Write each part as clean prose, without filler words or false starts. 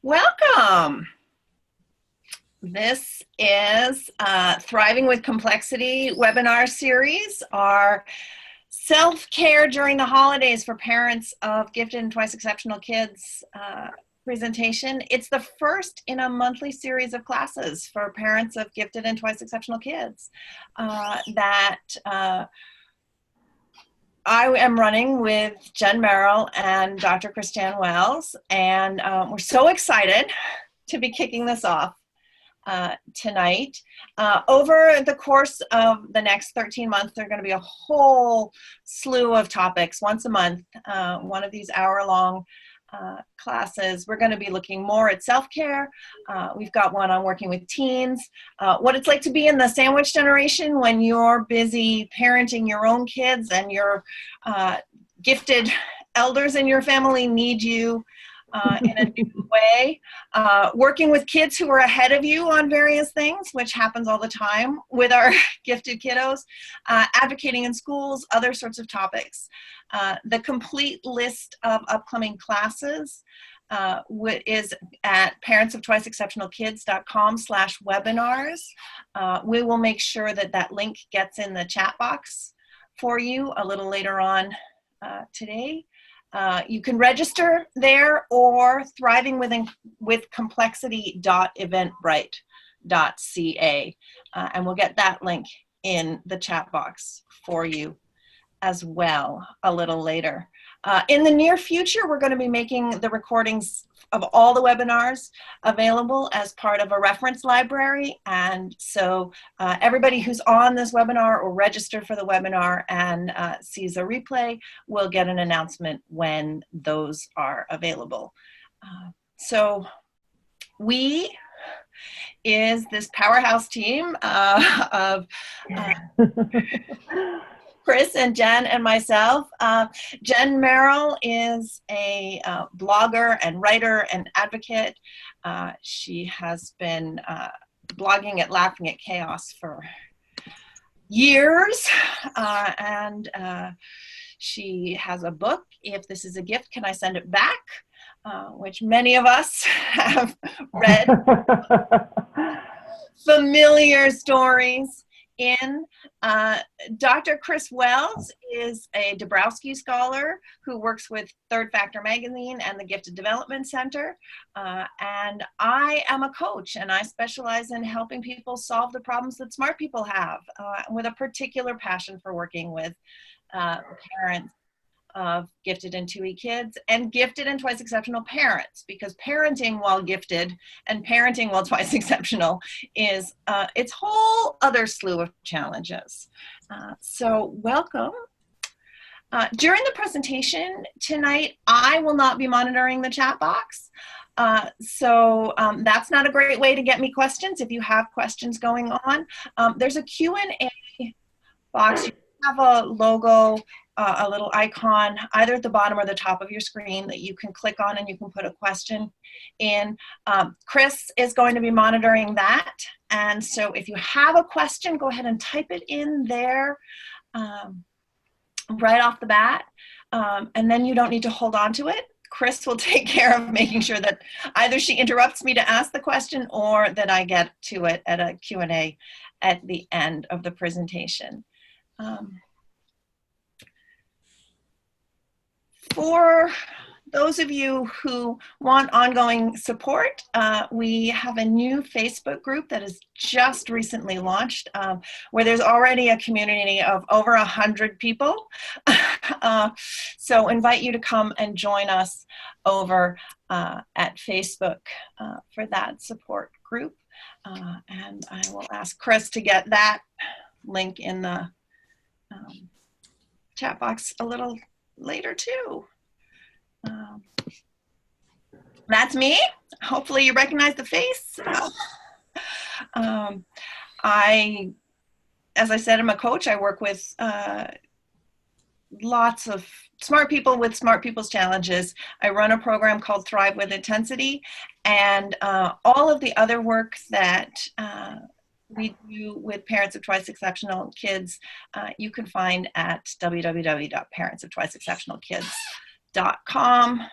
Welcome. This is Thriving with Complexity webinar series, our self-care during the holidays for parents of gifted and twice exceptional kids presentation. It's the first in a monthly series of classes for parents of gifted and twice exceptional kids that I am running with Jen Merrill and Dr. Christiane Wells, and we're so excited to be kicking this off tonight. Over the course of the next 13 months, there are going to be a whole slew of topics once a month, one of these hour-long classes. We're going to be looking more at self-care. We've got one on working with teens, what it's like to be in the sandwich generation when you're busy parenting your own kids and your gifted elders in your family need you in a new way. Working with kids who are ahead of you on various things, which happens all the time with our gifted kiddos. Advocating in schools, other sorts of topics. The complete list of upcoming classes is at parentsoftwiceexceptionalkids.com/webinars. We will make sure that that link gets in the chat box for you a little later on today. You can register there or thrivingwithcomplexity.eventbrite.ca, and we'll get that link in the chat box for you as well a little later. In the near future, we're going to be making the recordings of all the webinars available as part of a reference library, and so everybody who's on this webinar or registered for the webinar and sees a replay will get an announcement when those are available. So we is this powerhouse team of Chris and Jen and myself. Jen Merrill is a blogger and writer and advocate. She has been blogging at Laughing at Chaos for years, and she has a book, If This Is a Gift, Can I Send It Back? Which many of us have read. Familiar stories in. Dr. Chris Wells is a Dabrowski Scholar who works with Third Factor Magazine and the Gifted Development Center. And I am a coach, and I specialize in helping people solve the problems that smart people have, with a particular passion for working with parents of gifted and 2E kids and gifted and twice exceptional parents, because parenting while gifted and parenting while twice exceptional is its whole other slew of challenges. So welcome. During the presentation tonight, I will not be monitoring the chat box. So that's not a great way to get me questions if you have questions going on. There's a Q&A box. You have a logo, a little icon either at the bottom or the top of your screen that you can click on and you can put a question in. Chris is going to be monitoring that, and so if you have a question, go ahead and type it in there right off the bat, and then you don't need to hold on to it. Chris will take care of making sure that either she interrupts me to ask the question or that I get to it at a Q&A at the end of the presentation. For those of you who want ongoing support, we have a new Facebook group that has just recently launched, where there's already a community of over 100 people. So invite you to come and join us over at Facebook for that support group. And I will ask Chris to get that link in the chat box a little later too. That's me. Hopefully you recognize the face. As I said, I'm a coach. I work with lots of smart people with smart people's challenges. I run a program called Thrive with Intensity, and all of the other work that we do with parents of twice exceptional kids, you can find at www.parentsoftwiceexceptionalkids.com.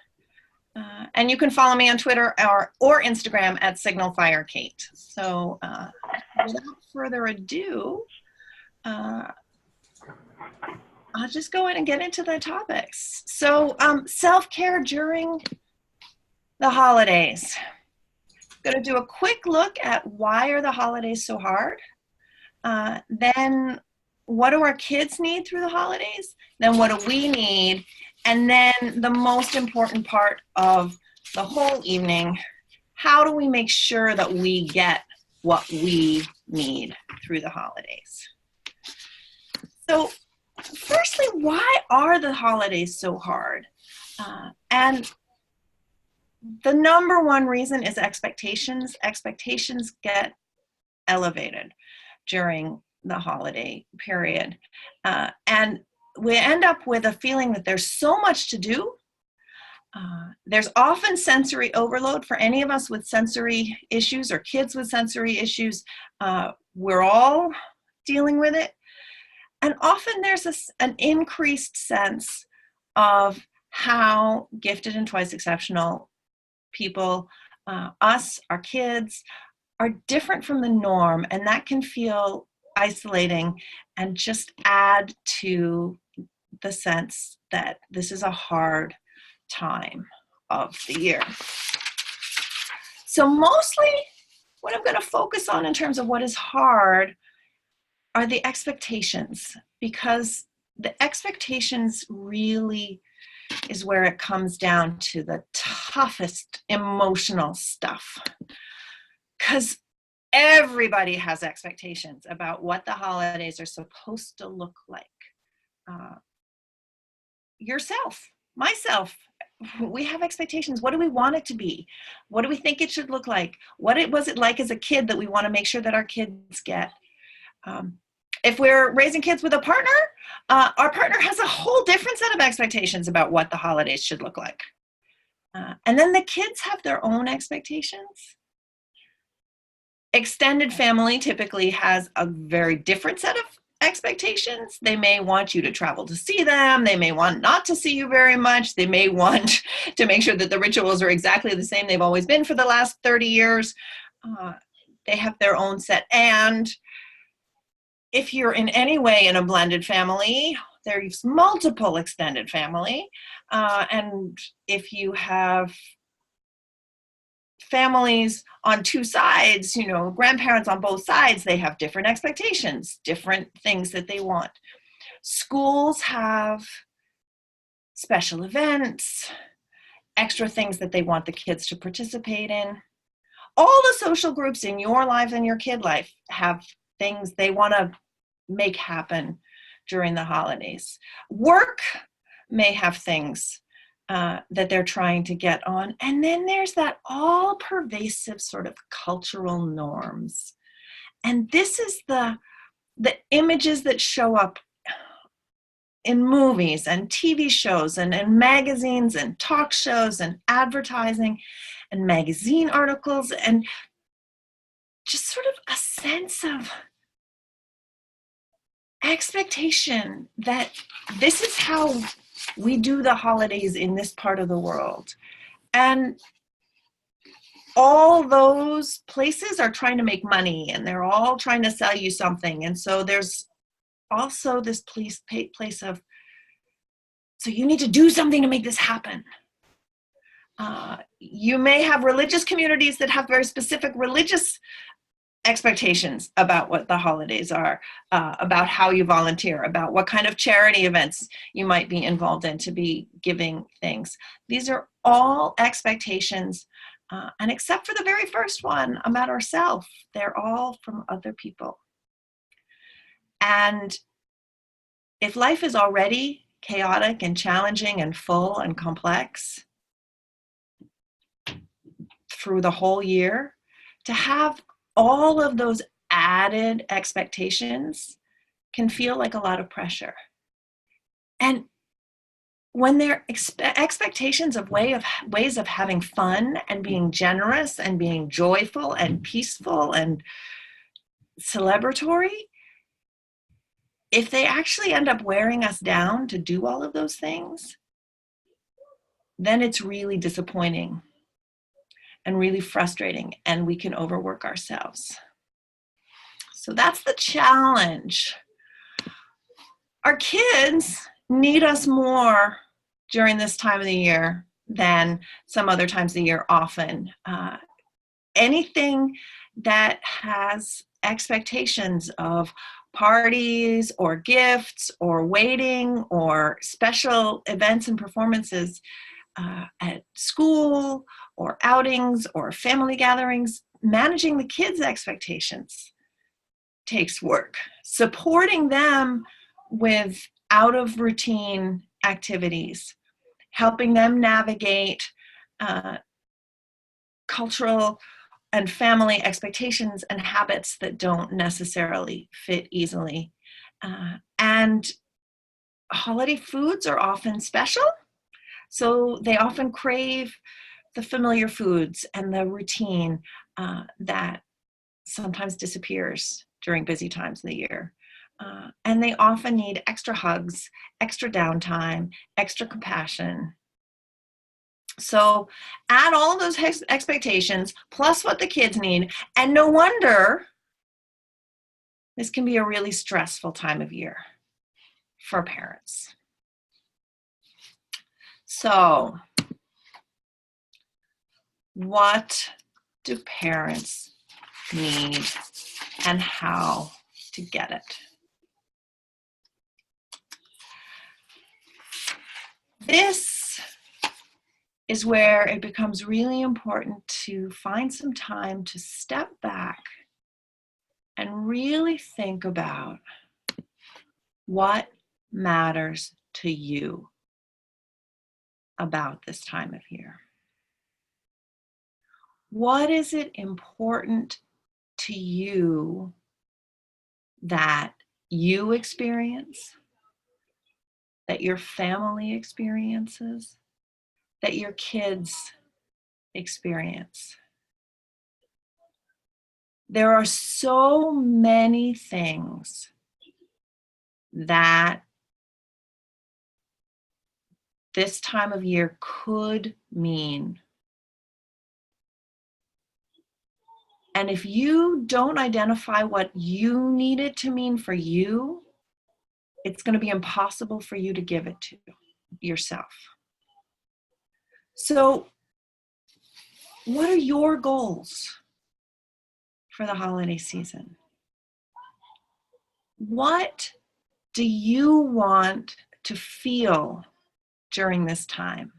And you can follow me on Twitter or Instagram at SignalFireKate. So without further ado, I'll just go in and get into the topics. So self-care during the holidays. I'm going to do a quick look at why are the holidays so hard. Then what do our kids need through the holidays? Then what do we need? And then the most important part of the whole evening, how do we make sure that we get what we need through the holidays? So firstly, why are the holidays so hard? And the number one reason is expectations. Expectations get elevated during the holiday period. And we end up with a feeling that there's so much to do. There's often sensory overload for any of us with sensory issues or kids with sensory issues. We're all dealing with it. And often there's an increased sense of how gifted and twice exceptional people, us, our kids, are different from the norm. And that can feel isolating and just add to the sense that this is a hard time of the year. So mostly what I'm going to focus on in terms of what is hard are the expectations, because the expectations really is where it comes down to the toughest emotional stuff. Because everybody has expectations about what the holidays are supposed to look like. Yourself, myself, we have expectations. What do we want it to be? What do we think it should look like? What was it like as a kid that we want to make sure that our kids get? If we're raising kids with a partner, our partner has a whole different set of expectations about what the holidays should look like. And then the kids have their own expectations. Extended family typically has a very different set of expectations. They may want you to travel to see them. They may want not to see you very much. They may want to make sure that the rituals are exactly the same they've always been for the last 30 years. They have their own set. And if you're in any way in a blended family, there's multiple extended family. And if you have families on two sides, grandparents on both sides, they have different expectations, different things that they want. Schools have special events, extra things that they want the kids to participate in. All the social groups in your life and your kid life have things they want to make happen during the holidays. Work may have things that they're trying to get on. And then there's that all-pervasive sort of cultural norms. And this is the images that show up in movies and TV shows and magazines and talk shows and advertising and magazine articles, and just sort of a sense of expectation that this is how we do the holidays in this part of the world. And all those places are trying to make money, and they're all trying to sell you something. And so there's also this place of, so you need to do something to make this happen. You may have religious communities that have very specific religious expectations about what the holidays are, about how you volunteer, about what kind of charity events you might be involved in to be giving things. These are all expectations, and except for the very first one about ourselves, they're all from other people. And if life is already chaotic and challenging and full and complex through the whole year, to have all of those added expectations can feel like a lot of pressure. And when they're expectations of ways of having fun and being generous and being joyful and peaceful and celebratory, if they actually end up wearing us down to do all of those things, then it's really disappointing and really frustrating, and we can overwork ourselves. So that's the challenge. Our kids need us more during this time of the year than some other times of the year often. Anything that has expectations of parties or gifts or waiting or special events and performances at school or outings or family gatherings, managing the kids' expectations takes work. Supporting them with out of routine activities, helping them navigate cultural and family expectations and habits that don't necessarily fit easily. And holiday foods are often special, so they often crave the familiar foods and the routine that sometimes disappears during busy times of the year. And they often need extra hugs, extra downtime, extra compassion. So add all of those expectations plus what the kids need, and no wonder this can be a really stressful time of year for parents. So what do parents need and how to get it? This is where it becomes really important to find some time to step back and really think about what matters to you about this time of year. What is it important to you that you experience, that your family experiences, that your kids experience? There are so many things that this time of year could mean. And if you don't identify what you need it to mean for you, it's going to be impossible for you to give it to yourself. So, what are your goals for the holiday season? What do you want to feel during this time?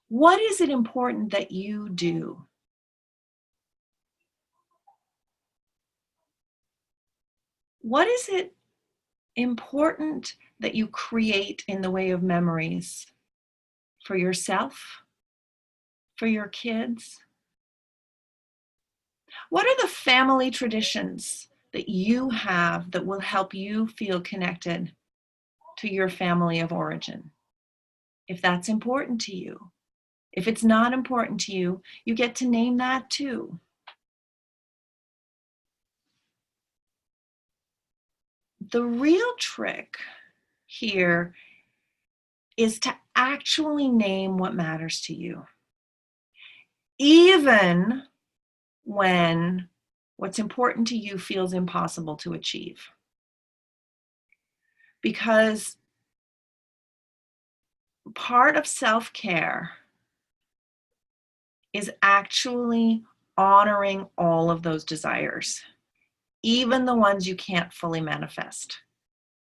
What is it important that you do? What is it important that you create in the way of memories for yourself, for your kids? What are the family traditions that you have that will help you feel connected to your family of origin? If that's important to you. If it's not important to you, you get to name that too. The real trick here is to actually name what matters to you, even when what's important to you feels impossible to achieve. Because part of self-care is actually honoring all of those desires, even the ones you can't fully manifest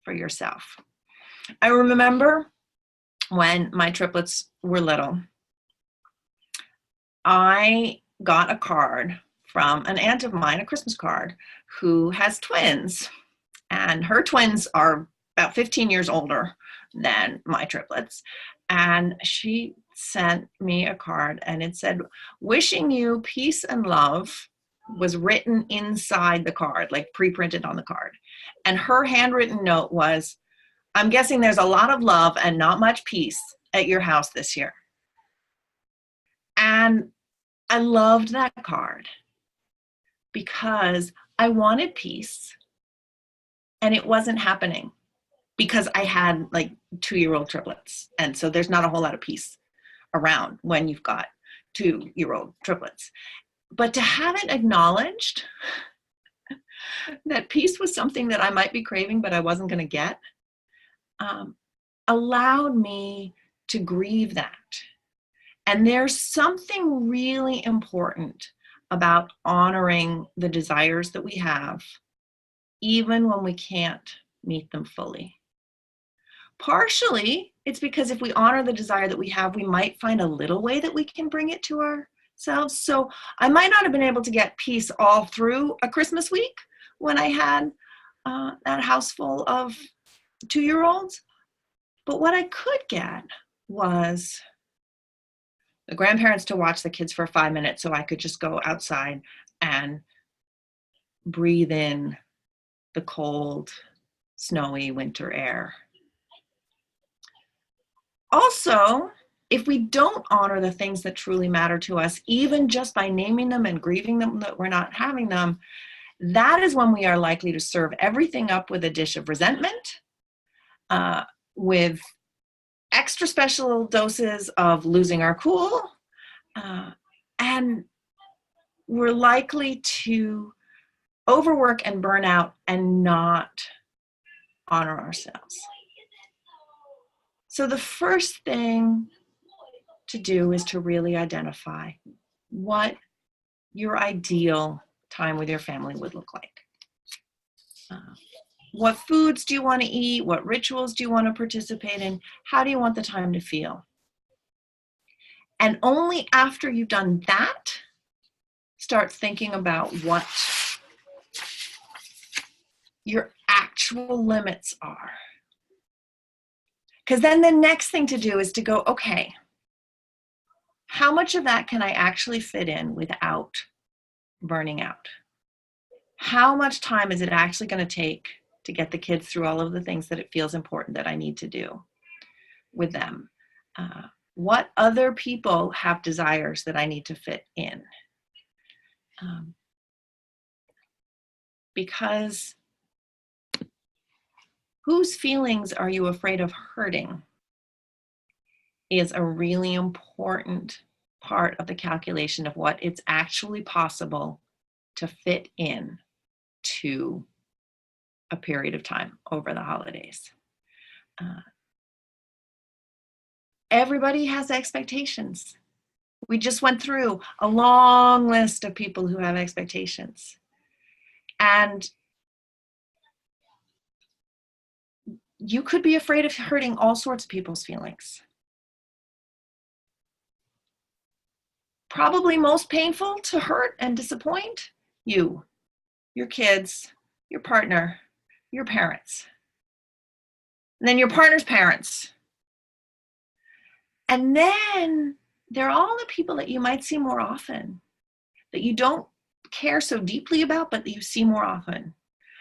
for yourself. I remember when my triplets were little, I got a card from an aunt of mine, a Christmas card, who has twins. And her twins are about 15 years older than my triplets. And she sent me a card and it said, "Wishing you peace and love," was written inside the card, like pre-printed on the card. And her handwritten note was, "I'm guessing there's a lot of love and not much peace at your house this year." And I loved that card because I wanted peace and it wasn't happening. because I had like 2-year-old triplets. And so there's not a whole lot of peace around when you've got 2-year-old triplets. But to have it acknowledged that peace was something that I might be craving, but I wasn't going to get, allowed me to grieve that. And there's something really important about honoring the desires that we have, even when we can't meet them fully. Partially, it's because if we honor the desire that we have, we might find a little way that we can bring it to ourselves. So I might not have been able to get peace all through a Christmas week when I had that house full of 2-year-olds. But what I could get was the grandparents to watch the kids for 5 minutes so I could just go outside and breathe in the cold, snowy winter air. Also, if we don't honor the things that truly matter to us, even just by naming them and grieving them that we're not having them, that is when we are likely to serve everything up with a dish of resentment, with extra special doses of losing our cool, and we're likely to overwork and burn out and not honor ourselves. So the first thing to do is to really identify what your ideal time with your family would look like. What foods do you want to eat? What rituals do you want to participate in? How do you want the time to feel? And only after you've done that, start thinking about what your actual limits are. Because then the next thing to do is to go, okay, how much of that can I actually fit in without burning out? How much time is it actually going to take to get the kids through all of the things that it feels important that I need to do with them? What other people have desires that I need to fit in? Because whose feelings are you afraid of hurting is a really important part of the calculation of what it's actually possible to fit in to a period of time over the holidays. Everybody has expectations. We just went through a long list of people who have expectations. And you could be afraid of hurting all sorts of people's feelings. Probably most painful to hurt and disappoint you, your kids, your partner, your parents, and then your partner's parents. And then there are all the people that you might see more often, that you don't care so deeply about, but that you see more often.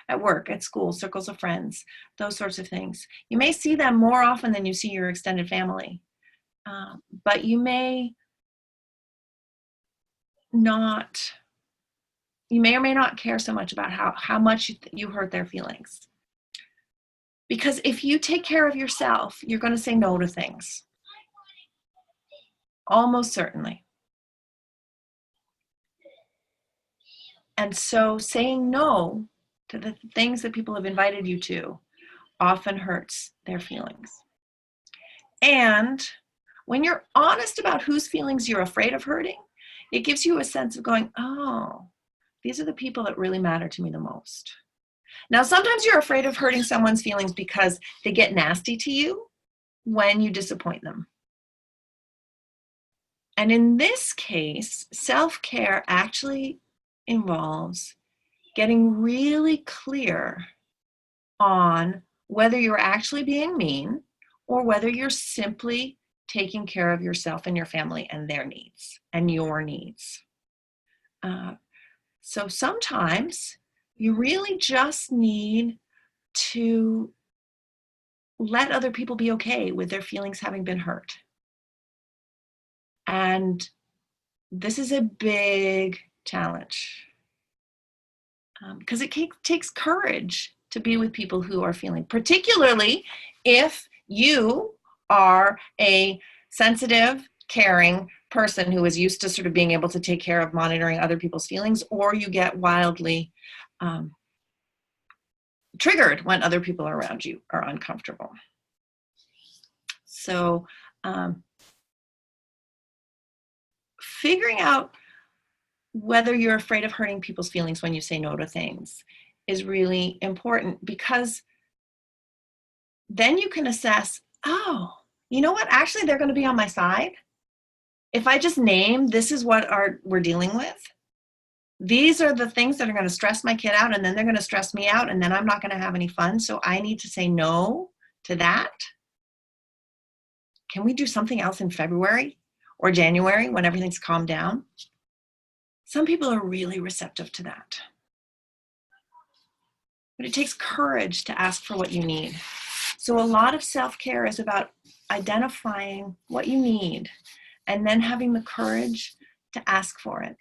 At work, at school, circles of friends, those sorts of things. You may see them more often than you see your extended family, but you may or may not care so much about how much you hurt their feelings. Because if you take care of yourself, you're going to say no to things. Almost certainly. And so saying no to the things that people have invited you to often hurts their feelings. And when you're honest about whose feelings you're afraid of hurting, it gives you a sense of going, oh, these are the people that really matter to me the most. Now, sometimes you're afraid of hurting someone's feelings because they get nasty to you when you disappoint them. And in this case, self-care actually involves getting really clear on whether you're actually being mean or whether you're simply taking care of yourself and your family and their needs and your needs. So sometimes you really just need to let other people be okay with their feelings having been hurt. And this is a big challenge because it takes courage to be with people who are feeling, particularly if you are a sensitive, caring person who is used to sort of being able to take care of monitoring other people's feelings, or you get wildly triggered when other people around you are uncomfortable. So figuring out whether you're afraid of hurting people's feelings when you say no to things is really important, because then you can assess, oh, you know what? Actually, they're going to be on my side. If I just name, this is what we're dealing with. These are the things that are going to stress my kid out, and then they're going to stress me out, and then I'm not going to have any fun. So I need to say no to that. Can we do something else in February or January when everything's calmed down? Some people are really receptive to that. But it takes courage to ask for what you need. So a lot of self-care is about identifying what you need and then having the courage to ask for it.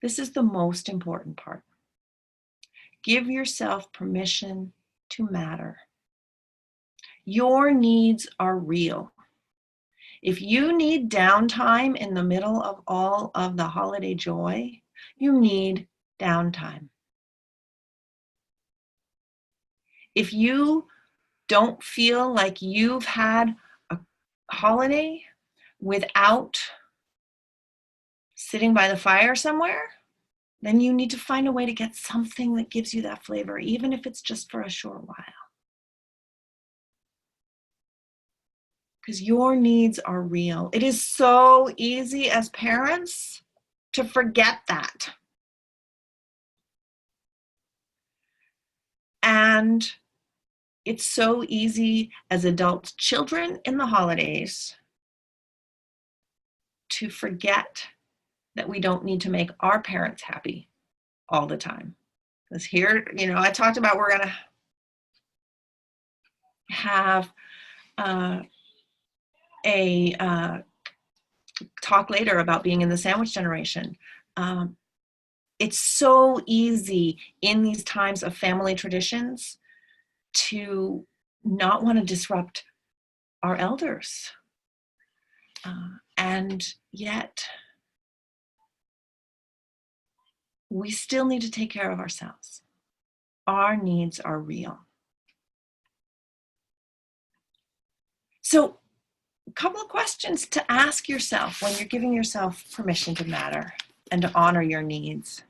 This is the most important part. Give yourself permission to matter. Your needs are real. If you need downtime in the middle of all of the holiday joy, you need downtime. If you don't feel like you've had a holiday without sitting by the fire somewhere, then you need to find a way to get something that gives you that flavor, even if it's just for a short while. Because your needs are real. It is so easy as parents to forget that. And it's so easy as adult children in the holidays to forget that we don't need to make our parents happy all the time. Because here, I talked about we're going to have a talk later about being in the sandwich generation. It's so easy in these times of family traditions to not want to disrupt our elders. And yet, we still need to take care of ourselves. Our needs are real. So, a couple of questions to ask yourself when you're giving yourself permission to matter and to honor your needs.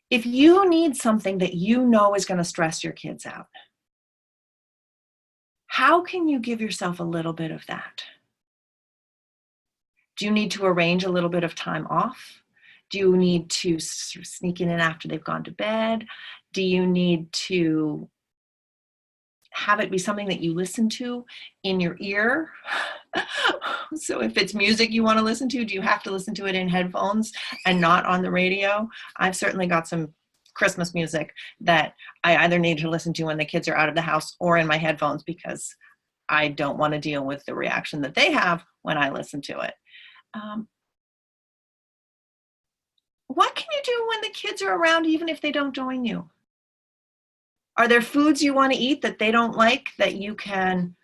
If you need something that you know is going to stress your kids out, how can you give yourself a little bit of that? Do you need to arrange a little bit of time off? Do you need to sneak in after they've gone to bed? Do you need to have it be something that you listen to in your ear? So if it's music you want to listen to, do you have to listen to it in headphones and not on the radio? I've certainly got some Christmas music that I either need to listen to when the kids are out of the house or in my headphones, because I don't want to deal with the reaction that they have when I listen to it. What can you do when the kids are around, even if they don't join you? Are there foods you want to eat that they don't like that you can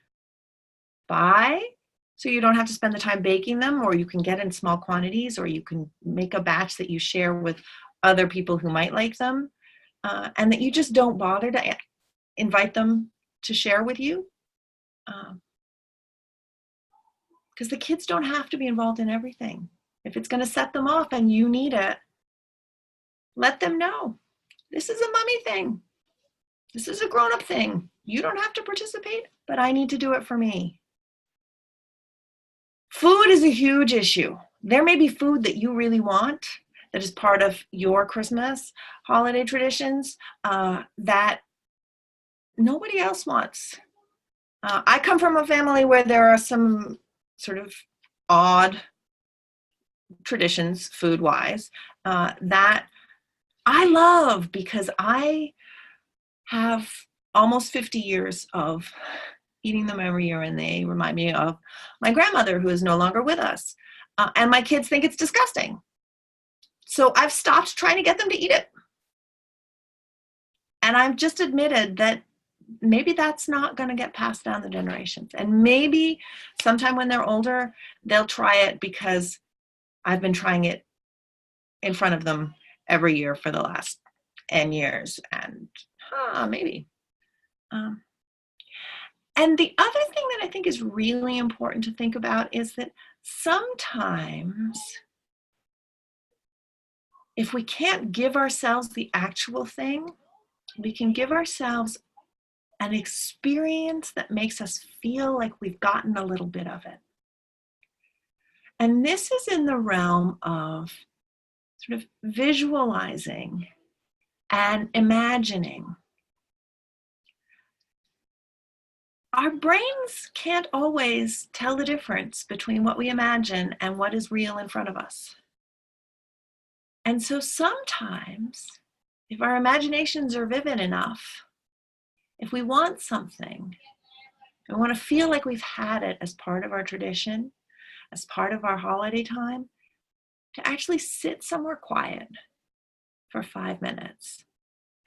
buy so you don't have to spend the time baking them, or you can get in small quantities, or you can make a batch that you share with other people who might like them, and that you just don't bother to invite them to share with you? Because the kids don't have to be involved in everything. If it's going to set them off and you need it, let them know. This is a mommy thing. This is a grown-up thing. You don't have to participate, but I need to do it for me. Food is a huge issue. There may be food that you really want that is part of your Christmas holiday traditions that nobody else wants. I come from a family where there are some sort of odd traditions food-wise that I love, because I have almost 50 years of eating them every year, and they remind me of my grandmother, who is no longer with us. And my kids think it's disgusting. So I've stopped trying to get them to eat it. And I've just admitted that maybe that's not going to get passed down the generations. And maybe sometime when they're older, they'll try it because I've been trying it in front of them every year for the last 10 years. And maybe. And the other thing that I think is really important to think about is that sometimes if we can't give ourselves the actual thing, we can give ourselves an experience that makes us feel like we've gotten a little bit of it. And this is in the realm of sort of visualizing and imagining. Our brains can't always tell the difference between what we imagine and what is real in front of us. And so sometimes, if our imaginations are vivid enough, if we want something, we want to feel like we've had it as part of our tradition, as part of our holiday time, to actually sit somewhere quiet for 5 minutes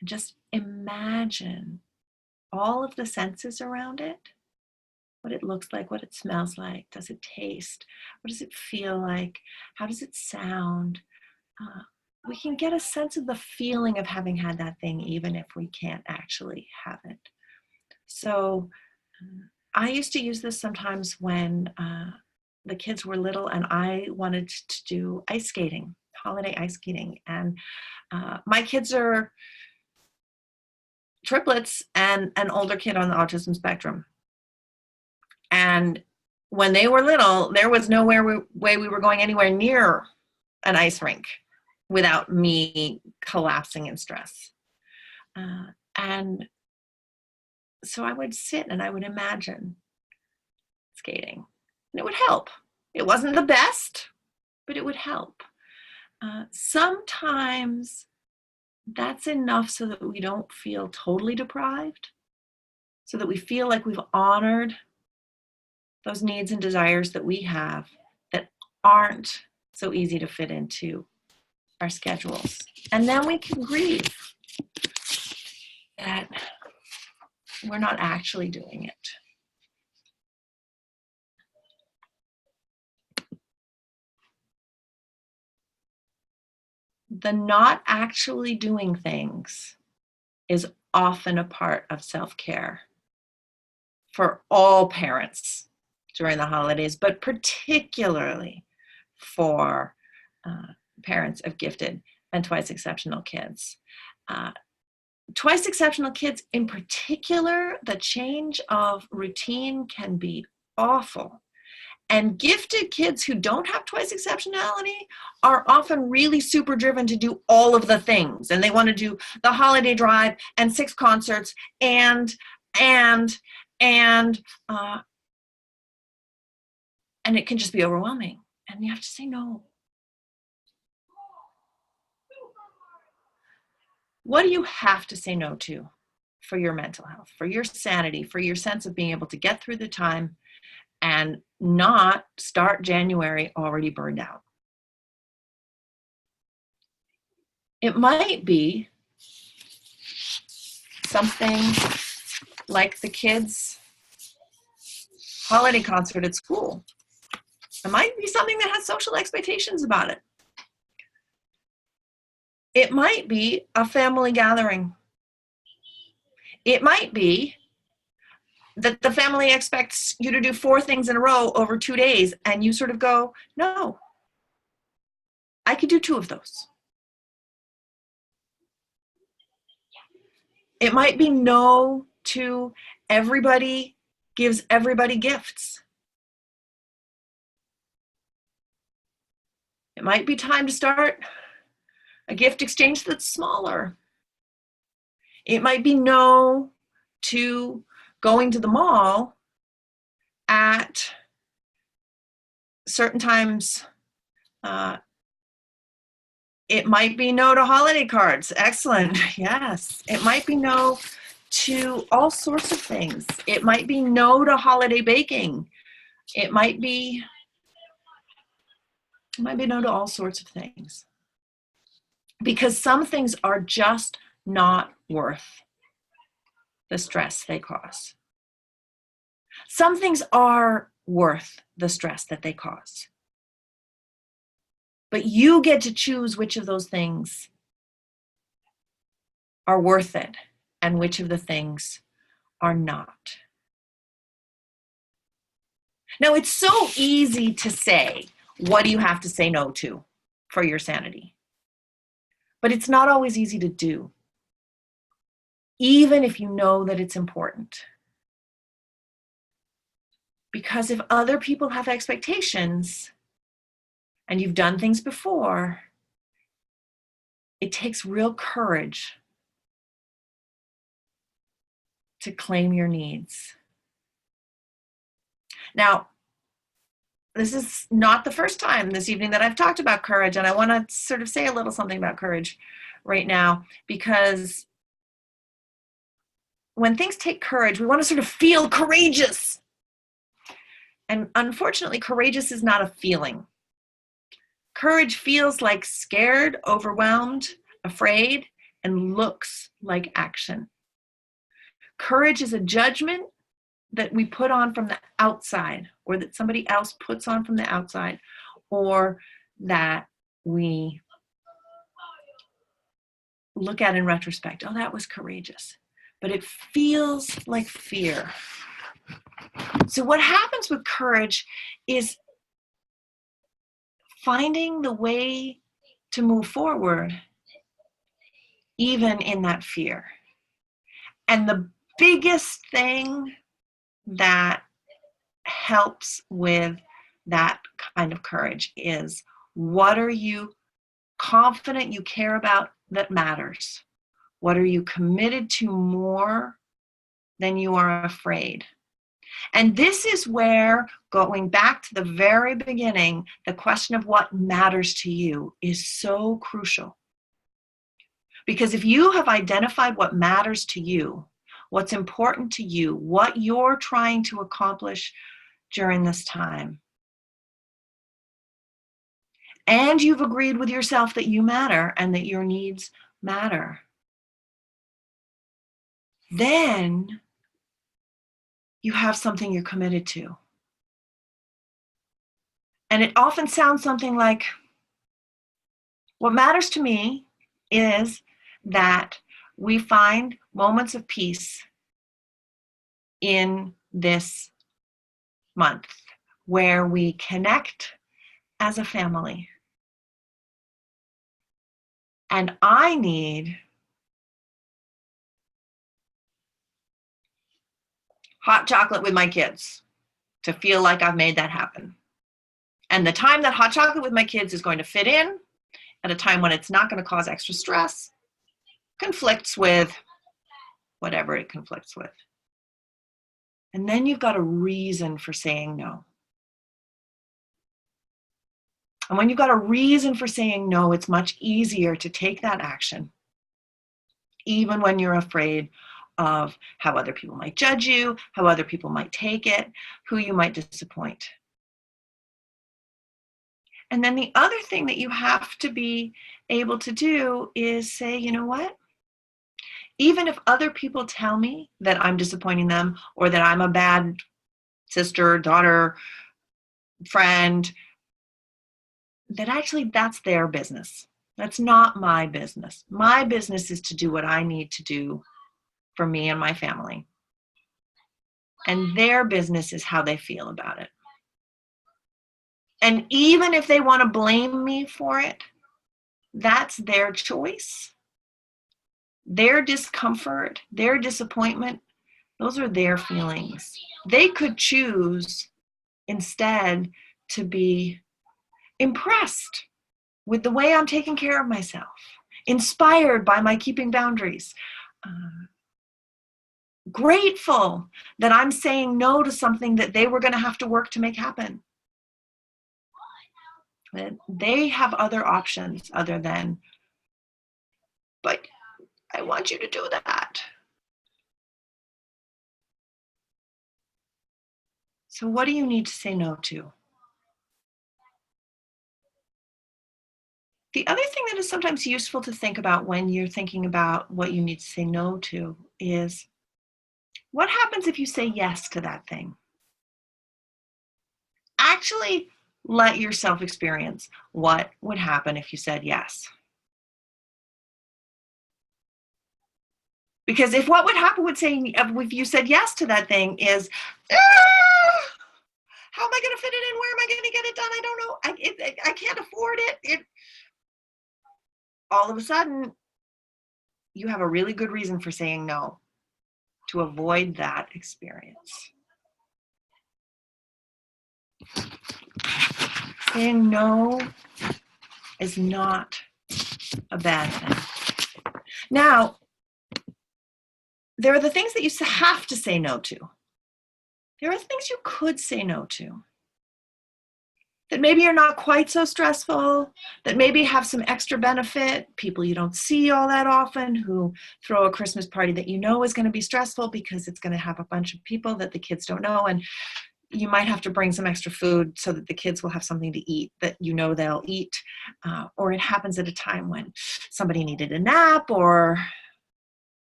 and just imagine all of the senses around it, what it looks like, what it smells like, does it taste, what does it feel like, how does it sound? We can get a sense of the feeling of having had that thing, even if we can't actually have it. So I used to use this sometimes when the kids were little and I wanted to do ice skating, holiday ice skating. And my kids are triplets and an older kid on the autism spectrum. And when they were little, there was no way we were going anywhere near an ice rink without me collapsing in stress. And so I would sit and I would imagine skating. And it would help. It wasn't the best, but it would help. Sometimes that's enough so that we don't feel totally deprived, so that we feel like we've honored those needs and desires that we have that aren't so easy to fit into our schedules. And then we can grieve that we're not actually doing it. The not actually doing things is often a part of self-care for all parents during the holidays, but particularly for parents of gifted and twice exceptional kids. Twice exceptional kids in particular, the change of routine can be awful. And gifted kids who don't have twice exceptionality are often really super driven to do all of the things. And they want to do the holiday drive and 6 concerts and it can just be overwhelming. And you have to say no. What do you have to say no to for your mental health, for your sanity, for your sense of being able to get through the time and not start January already burned out? It might be something like the kids' holiday concert at school. It might be something that has social expectations about it. It might be a family gathering. It might be that the family expects you to do 4 things in a row over 2 days, and you sort of go, no, I could do 2 of those. It might be no to everybody gives everybody gifts. It might be time to start a gift exchange that's smaller. It might be no to going to the mall at certain times. It might be no to holiday cards. Excellent. Yes. It might be no to all sorts of things. It might be no to holiday baking. It might be no to all sorts of things. because some things are just not worth the stress they cause. Some things are worth the stress that they cause. But you get to choose which of those things are worth it and which of the things are not. Now, it's so easy to say, what do you have to say no to for your sanity? But it's not always easy to do, even if you know that it's important. Because if other people have expectations and you've done things before, it takes real courage to claim your needs. Now, this is not the first time this evening that I've talked about courage, and I want to sort of say a little something about courage right now, because when things take courage, we want to sort of feel courageous. And unfortunately, courageous is not a feeling. Courage feels like scared, overwhelmed, afraid, and looks like action. Courage is a judgment that we put on from the outside, or that somebody else puts on from the outside, or that we look at in retrospect. Oh, that was courageous. But it feels like fear. So what happens with courage is finding the way to move forward, even in that fear. And the biggest thing that helps with that kind of courage is, what are you confident you care about that matters? What are you committed to more than you are afraid? And this is where, going back to the very beginning, the question of what matters to you is so crucial. Because if you have identified what matters to you, what's important to you, what you're trying to accomplish during this time, and you've agreed with yourself that you matter and that your needs matter, then you have something you're committed to. And it often sounds something like, what matters to me is that we find moments of peace in this month where we connect as a family. And I need hot chocolate with my kids to feel like I've made that happen. And the time that hot chocolate with my kids is going to fit in at a time when it's not going to cause extra stress conflicts with whatever it conflicts with. And then you've got a reason for saying no. And when you've got a reason for saying no, it's much easier to take that action, even when you're afraid of how other people might judge you, how other people might take it, who you might disappoint. And then the other thing that you have to be able to do is say, you know what? Even if other people tell me that I'm disappointing them, or that I'm a bad sister, daughter, friend, that actually that's their business. That's not my business. My business is to do what I need to do for me and my family. And their business is how they feel about it. And even if they want to blame me for it, that's their choice. Their discomfort, their disappointment, those are their feelings. They could choose instead to be impressed with the way I'm taking care of myself, inspired by my keeping boundaries, grateful that I'm saying no to something that they were going to have to work to make happen. That they have other options other than, but I want you to do that. So what do you need to say no to? The other thing that is sometimes useful to think about when you're thinking about what you need to say no to is, what happens if you say yes to that thing? Actually let yourself experience what would happen if you said yes. Because if what would happen if you said yes to that thing is, how am I going to fit it in? Where am I going to get it done? I don't know. I can't afford it. All of a sudden, you have a really good reason for saying no, to avoid that experience. Saying no is not a bad thing. Now, there are the things that you have to say no to. There are things you could say no to that maybe are not quite so stressful, that maybe have some extra benefit, people you don't see all that often who throw a Christmas party that you know is going to be stressful because it's going to have a bunch of people that the kids don't know, and you might have to bring some extra food so that the kids will have something to eat that you know they'll eat, or it happens at a time when somebody needed a nap or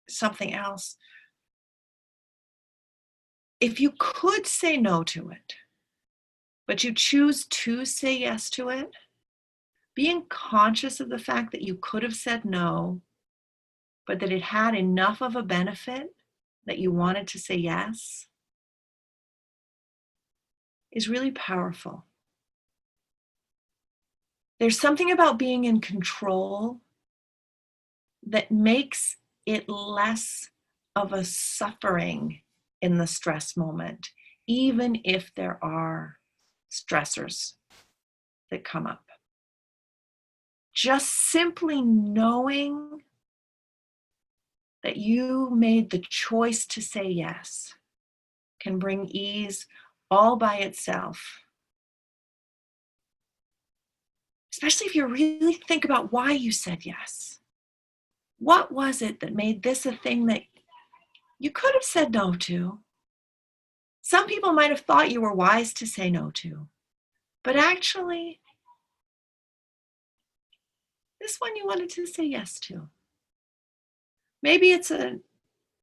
something else. If you could say no to it, but you choose to say yes to it, being conscious of the fact that you could have said no, but that it had enough of a benefit that you wanted to say yes, is really powerful. There's something about being in control that makes it less of a suffering in the stress moment, even if there are stressors that come up. Just simply knowing that you made the choice to say yes can bring ease all by itself. Especially if you really think about why you said yes. What was it that made this a thing that you could have said no to? Some people might have thought you were wise to say no to, but actually, this one you wanted to say yes to. Maybe it's an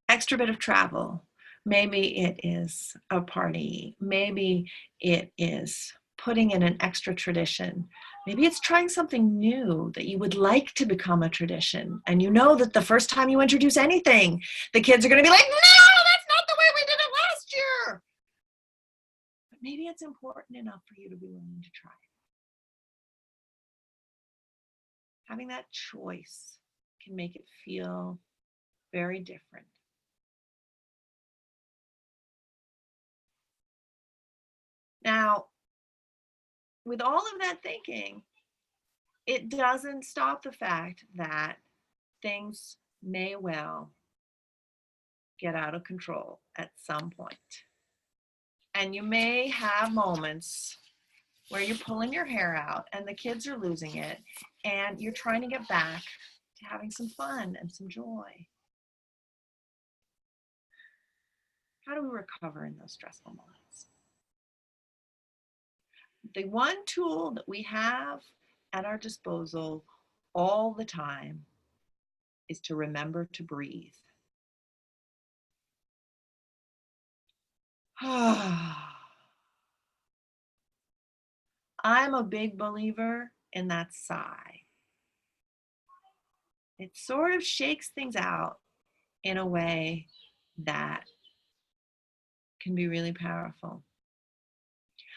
extra bit of travel. Maybe it is a party. Maybe it is putting in an extra tradition. Maybe it's trying something new that you would like to become a tradition. And you know that the first time you introduce anything, the kids are going to be like, no, that's not the way we did it last year. But maybe it's important enough for you to be willing to try it. Having that choice can make it feel very different. Now, with all of that thinking, it doesn't stop the fact that things may well get out of control at some point. And you may have moments where you're pulling your hair out and the kids are losing it and you're trying to get back to having some fun and some joy. How do we recover in those stressful moments? The one tool that we have at our disposal all the time is to remember to breathe. I'm a big believer in that sigh. It sort of shakes things out in a way that can be really powerful.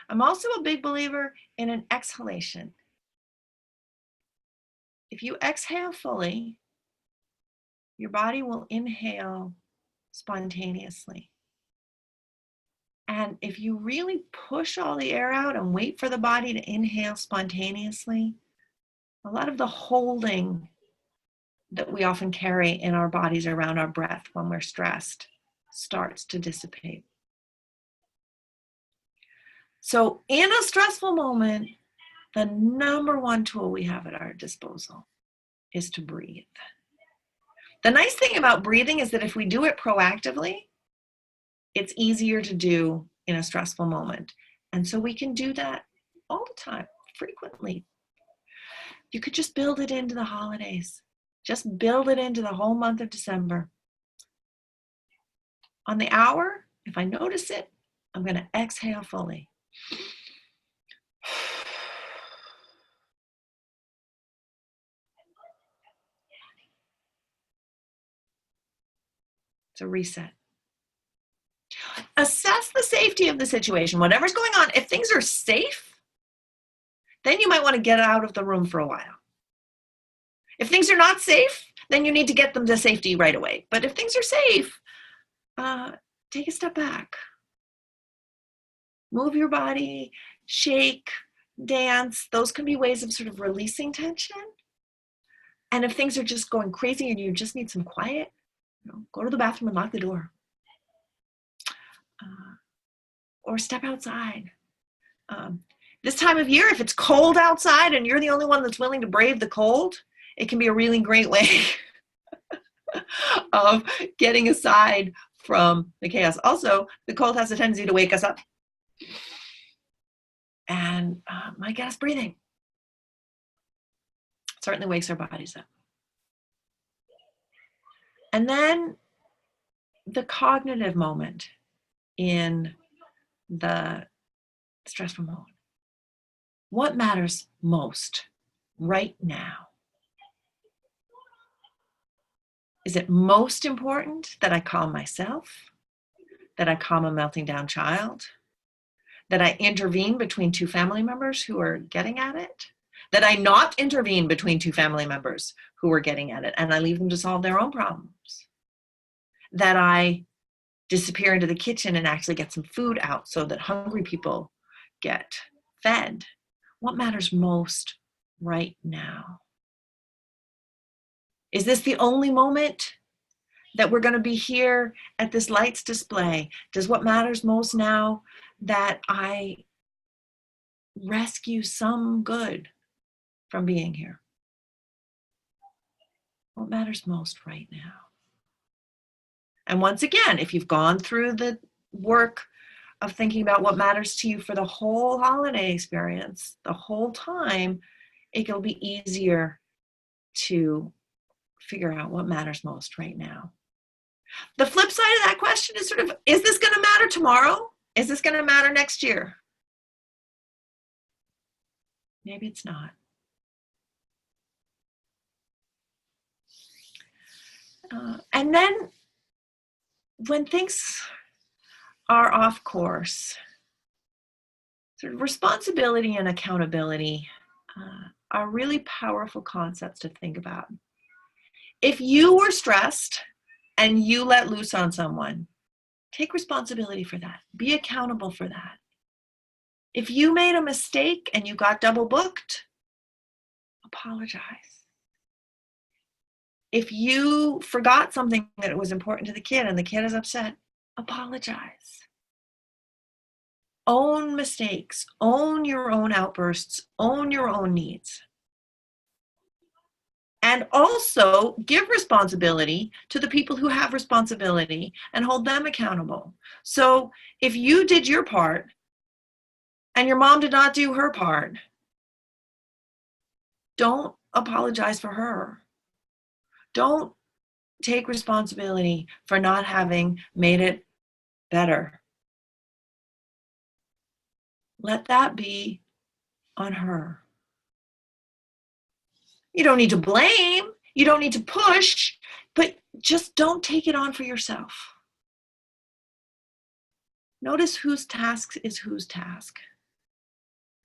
I'm also a big believer in an exhalation. If you exhale fully, your body will inhale spontaneously. And if you really push all the air out and wait for the body to inhale spontaneously, a lot of the holding that we often carry in our bodies around our breath when we're stressed starts to dissipate. So in a stressful moment, the number one tool we have at our disposal is to breathe. The nice thing about breathing is that if we do it proactively, it's easier to do in a stressful moment. And so we can do that all the time, frequently. You could just build it into the holidays. Just build it into the whole month of December. On the hour, if I notice it, I'm going to exhale fully. It's a reset. Assess the safety of the situation. Whatever's going on, if things are safe, then you might want to get out of the room for a while. If things are not safe, then you need to get them to safety right away. But if things are safe, take a step back. Move your body, shake, dance. Those can be ways of sort of releasing tension. And if things are just going crazy and you just need some quiet, go to the bathroom and lock the door. Or step outside. This time of year, if it's cold outside and you're the only one that's willing to brave the cold, it can be a really great way of getting aside from the chaos. Also, the cold has a tendency to wake us up and might get us breathing. It certainly wakes our bodies up. And then the cognitive moment in the stressful moment. What matters most right now? Is it most important that I calm myself? That I calm a melting down child? That I intervene between two family members who are getting at it? That I not intervene between two family members who are getting at it and I leave them to solve their own problems? That I disappear into the kitchen and actually get some food out so that hungry people get fed? What matters most right now? Is this the only moment that we're going to be here at this lights display? Does what matters most now that I rescue some good from being here? What matters most right now? And once again, if you've gone through the work of thinking about what matters to you for the whole holiday experience, the whole time, it'll be easier to figure out what matters most right now. The flip side of that question is sort of, is this going to matter tomorrow? Is this going to matter next year? Maybe it's not. And then when things are off course, sort of responsibility and accountability are really powerful concepts to think about. If you were stressed and you let loose on someone, take responsibility for that. Be accountable for that. If you made a mistake and you got double booked, apologize. If you forgot something that was important to the kid and the kid is upset, apologize. Own mistakes, own your own outbursts, own your own needs. And also give responsibility to the people who have responsibility and hold them accountable. So if you did your part and your mom did not do her part, don't apologize for her. Don't take responsibility for not having made it better. Let that be on her. You don't need to blame, you don't need to push, but just don't take it on for yourself. Notice whose task is whose task.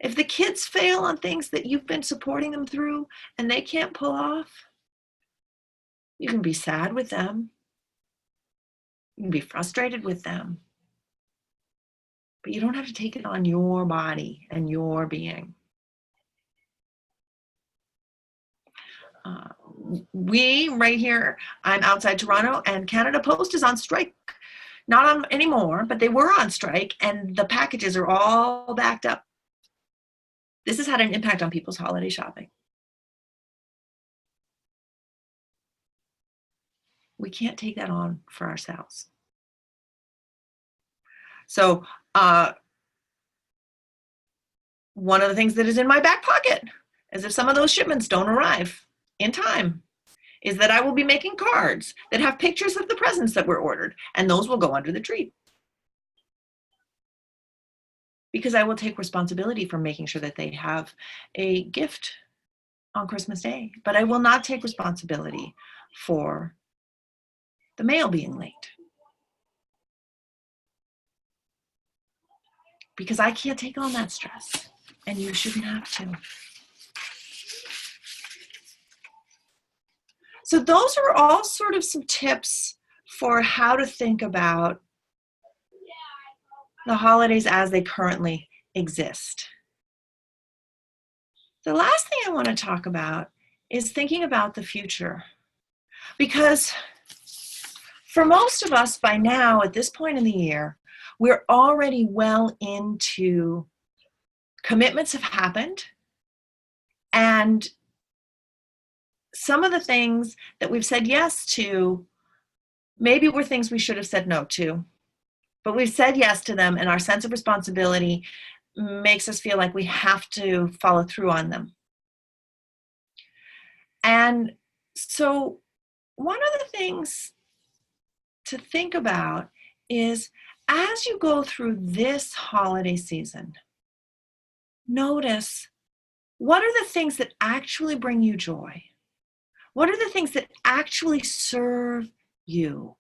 If the kids fail on things that you've been supporting them through and they can't pull off, you can be sad with them. You can be frustrated with them. But you don't have to take it on your body and your being. We right here, I'm outside Toronto and Canada Post is on strike. Not on anymore, but they were on strike and the packages are all backed up. This has had an impact on people's holiday shopping. We can't take that on for ourselves. So one of the things that is in my back pocket as if some of those shipments don't arrive in time, is that I will be making cards that have pictures of the presents that were ordered, and those will go under the tree. Because I will take responsibility for making sure that they have a gift on Christmas Day, but I will not take responsibility for the mail being late. Because I can't take on that stress, and you shouldn't have to. So those are all sort of some tips for how to think about the holidays as they currently exist. The last thing I want to talk about is thinking about the future. Because for most of us by now, at this point in the year, we're already well into commitments have happened, and some of the things that we've said yes to maybe were things we should have said no to, but we've said yes to them, and our sense of responsibility makes us feel like we have to follow through on them. And so one of the things to think about is, as you go through this holiday season, notice, what are the things that actually bring you joy? What are the things that actually serve you,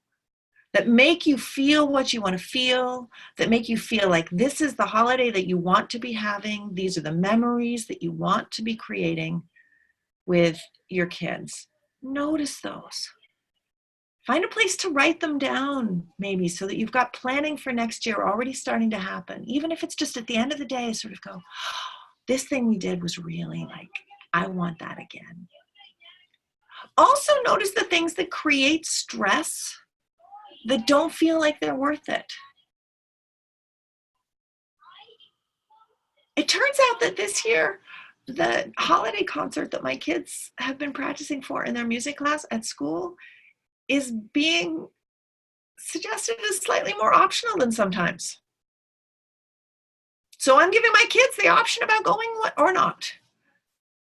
that make you feel what you want to feel, that make you feel like this is the holiday that you want to be having, these are the memories that you want to be creating with your kids? Notice those. Find a place to write them down, maybe, so that you've got planning for next year already starting to happen. Even if it's just at the end of the day, sort of go, oh, this thing we did was really like, I want that again. Also notice the things that create stress that don't feel like they're worth it. It turns out that this year, the holiday concert that my kids have been practicing for in their music class at school is being suggested as slightly more optional than sometimes. So I'm giving my kids the option about going or not,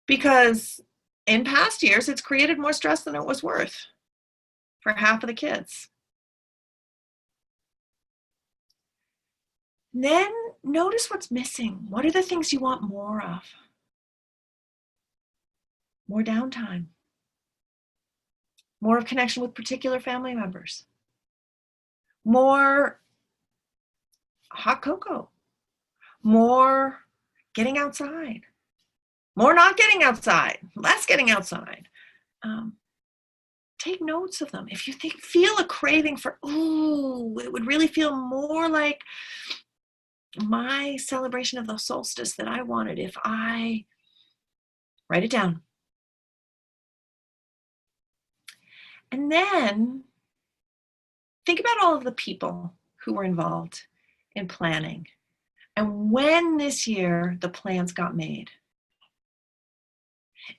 because in past years, it's created more stress than it was worth for half of the kids. Then notice what's missing. What are the things you want more of? More downtime. More of connection with particular family members. More hot cocoa. More getting outside. More not getting outside. Less getting outside. Take notes of them. If you feel a craving for, ooh, it would really feel more like my celebration of the solstice that I wanted if I write it down. And then think about all of the people who were involved in planning and when this year the plans got made.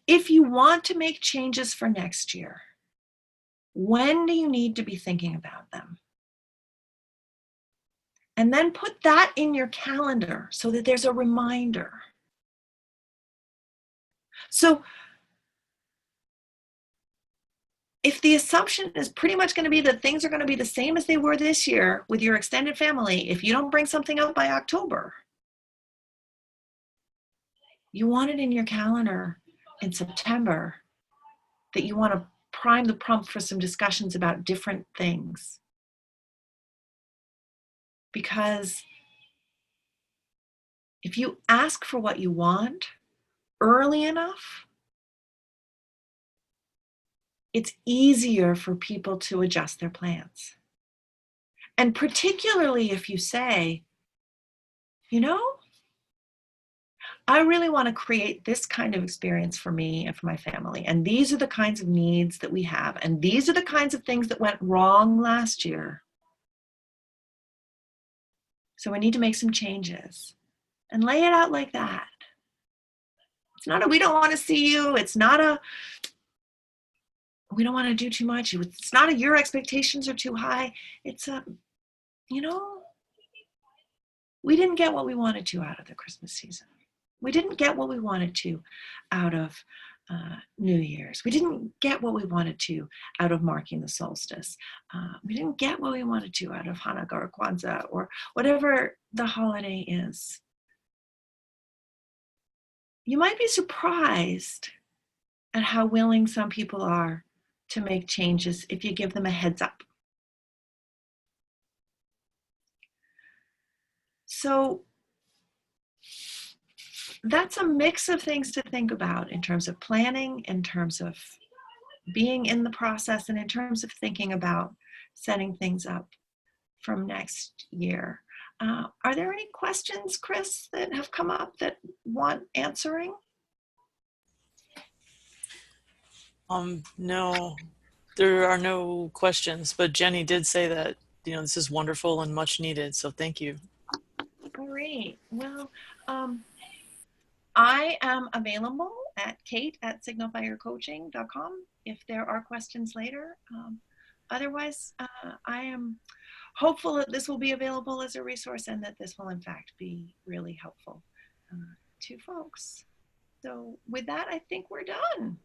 If you want to make changes for next year, when do you need to be thinking about them? And then put that in your calendar so that there's a reminder. So if the assumption is pretty much going to be that things are going to be the same as they were this year with your extended family, if you don't bring something up by October, you want it in your calendar in September that you want to prime the pump for some discussions about different things. Because if you ask for what you want early enough, it's easier for people to adjust their plans. And particularly if you say, you know, I really want to create this kind of experience for me and for my family. And these are the kinds of needs that we have. And these are the kinds of things that went wrong last year. So we need to make some changes. And lay it out like that. It's not a, we don't want to see you. It's not a, we don't want to do too much. It's not a, your expectations are too high. It's a, you know, we didn't get what we wanted to out of the Christmas season. We didn't get what we wanted to out of New Year's. We didn't get what we wanted to out of marking the solstice. We didn't get what we wanted to out of Hanukkah or Kwanzaa or whatever the holiday is. You might be surprised at how willing some people are to make changes if you give them a heads up. So that's a mix of things to think about in terms of planning, in terms of being in the process, and in terms of thinking about setting things up from next year. Are there any questions, Chris, that have come up that want answering? No, there are no questions, but Jenny did say that, this is wonderful and much needed. So thank you. Great. Well, I am available at kate@signalfirecoaching.com if there are questions later. Otherwise, I am hopeful that this will be available as a resource and that this will in fact be really helpful to folks. So with that, I think we're done.